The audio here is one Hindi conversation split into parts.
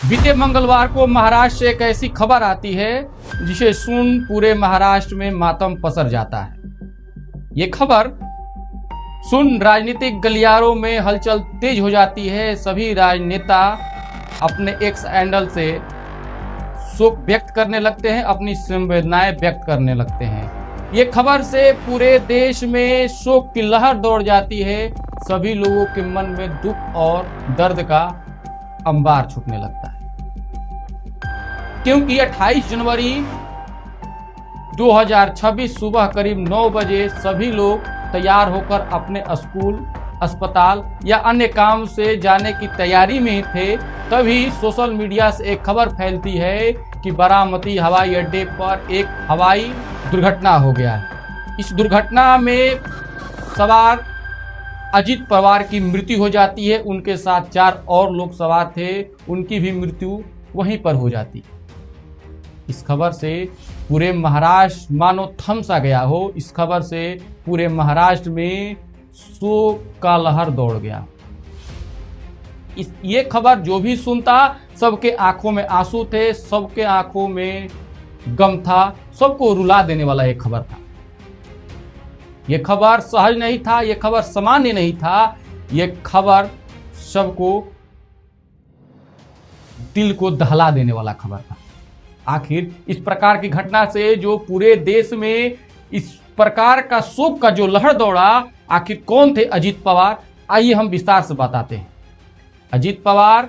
बीते मंगलवार को महाराष्ट्र से एक ऐसी खबर आती है जिसे सुन पूरे महाराष्ट्र में मातम पसर जाता है। ये खबर सुन राजनीतिक गलियारों में हलचल तेज हो जाती है। सभी राजनेता अपने एक्स हैंडल से शोक व्यक्त करने लगते हैं, अपनी संवेदनाएं व्यक्त करने लगते हैं। ये खबर से पूरे देश में शोक की लहर दौड़ जाती है। सभी लोगों के मन में दुख और दर्द का अंबार छूटने लगता है, क्योंकि 28 जनवरी 2026 सुबह करीब 9 बजे सभी लोग तैयार होकर अपने स्कूल, अस्पताल या अन्य काम से जाने की तैयारी में थे। तभी सोशल मीडिया से एक खबर फैलती है कि बारामती हवाई अड्डे पर एक हवाई दुर्घटना हो गया है। इस दुर्घटना में सवार अजीत पवार की मृत्यु हो जाती है। उनके साथ 4 और लोग सवार थे, उनकी भी मृत्यु वहीं पर हो जाती है। इस खबर से पूरे महाराष्ट्र मानो थम सा गया हो। इस खबर से पूरे महाराष्ट्र में शोक का लहर दौड़ गया। ये खबर जो भी सुनता सबके आंखों में आंसू थे, सबके आंखों में गम था, सबको रुला देने वाला एक खबर था। ये खबर सहज नहीं था, ये खबर सामान्य नहीं था, ये खबर सबको दिल को दहला देने वाला खबर था। आखिर इस प्रकार की घटना से जो पूरे देश में इस प्रकार का शोक का जो लहर दौड़ा, आखिर कौन थे अजीत पवार? आइए हम विस्तार से बताते हैं। अजीत पवार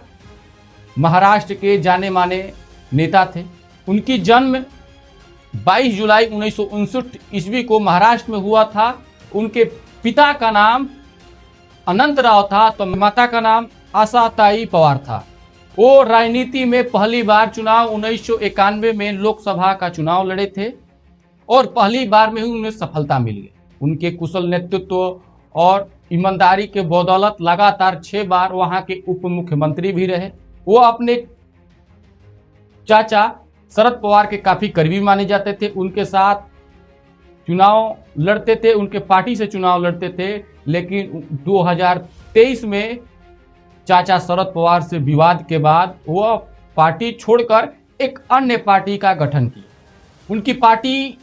महाराष्ट्र के जाने माने नेता थे। उनकी जन्म 22 जुलाई 1959 ईस्वी को महाराष्ट्र में हुआ था। उनके पिता का नाम अनंतराव था तो माता का नाम आशाताई पवार था। वो राजनीति में पहली बार चुनाव 1991 में लोकसभा का चुनाव लड़े थे और पहली बार में ही उन्हें सफलता मिली। उनके कुशल नेतृत्व और ईमानदारी के बदौलत लगातार 6 बार वहां के उप मुख्यमंत्री भी रहे। वो अपने चाचा शरद पवार के काफी करीबी माने जाते थे। उनके साथ चुनाव लड़ते थे, उनके पार्टी से चुनाव लड़ते थे। लेकिन 2023 में चाचा शरद पवार से विवाद के बाद वह पार्टी छोड़कर एक अन्य पार्टी का गठन किया। उनकी पार्टी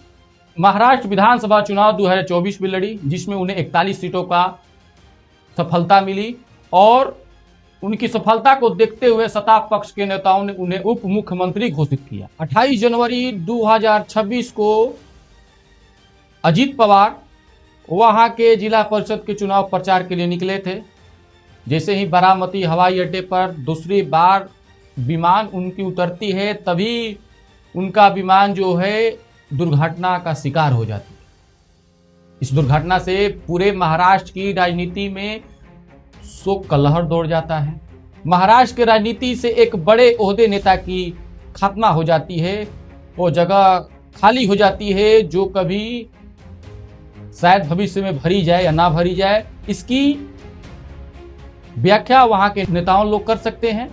महाराष्ट्र विधानसभा चुनाव 2024 में लड़ी, जिसमें उन्हें 41 सीटों का सफलता मिली और उनकी सफलता को देखते हुए सत्ता पक्ष के नेताओं ने उन्हें उप मुख्यमंत्री घोषित किया। 28 जनवरी 2026 को अजीत पवार वहां के जिला परिषद के चुनाव प्रचार के लिए निकले थे। जैसे ही बारामती हवाई अड्डे पर दूसरी बार विमान उनकी उतरती है, तभी उनका विमान जो है दुर्घटना का शिकार हो जाती है। इस दुर्घटना से पूरे महाराष्ट्र की राजनीति में शोक का लहर दौड़ जाता है। महाराष्ट्र की राजनीति से एक बड़े ओहदे नेता की खात्मा हो जाती है। वो जगह खाली हो जाती है जो कभी शायद भविष्य में भरी जाए या ना भरी जाए, इसकी व्याख्या वहां के नेताओं लोग कर सकते हैं।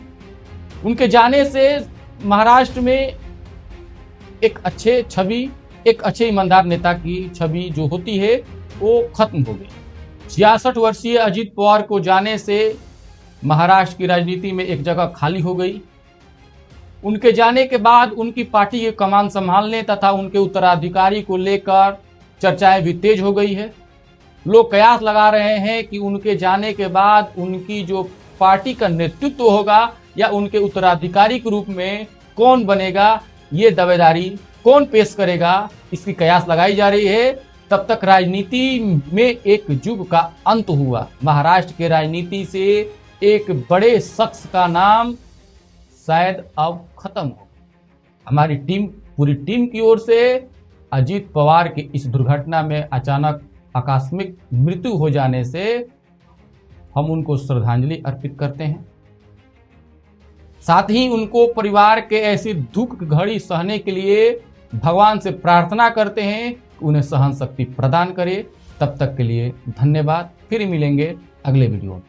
उनके जाने से महाराष्ट्र में एक अच्छे ईमानदार नेता की छवि जो होती है वो खत्म हो गई। 66 वर्षीय अजीत पवार को जाने से महाराष्ट्र की राजनीति में एक जगह खाली हो गई। उनके जाने के बाद उनकी पार्टी की कमान संभालने तथा उनके उत्तराधिकारी को लेकर चर्चाएं भी तेज हो गई है। लोग कयास लगा रहे हैं कि उनके जाने के बाद उनकी जो पार्टी का नेतृत्व होगा या उनके उत्तराधिकारी के रूप में कौन बनेगा, ये दावेदारी कौन पेश करेगा, इसकी कयास लगाई जा रही है। तब तक राजनीति में एक युग का अंत हुआ। महाराष्ट्र के राजनीति से एक बड़े शख्स का नाम शायद अब खत्म हो। हमारी पूरी टीम की ओर से अजीत पवार की इस दुर्घटना में अचानक आकस्मिक मृत्यु हो जाने से हम उनको श्रद्धांजलि अर्पित करते हैं। साथ ही उनको परिवार के ऐसी दुख घड़ी सहने के लिए भगवान से प्रार्थना करते हैं, उन्हें सहन शक्ति प्रदान करे। तब तक के लिए धन्यवाद। फिर मिलेंगे अगले वीडियो में।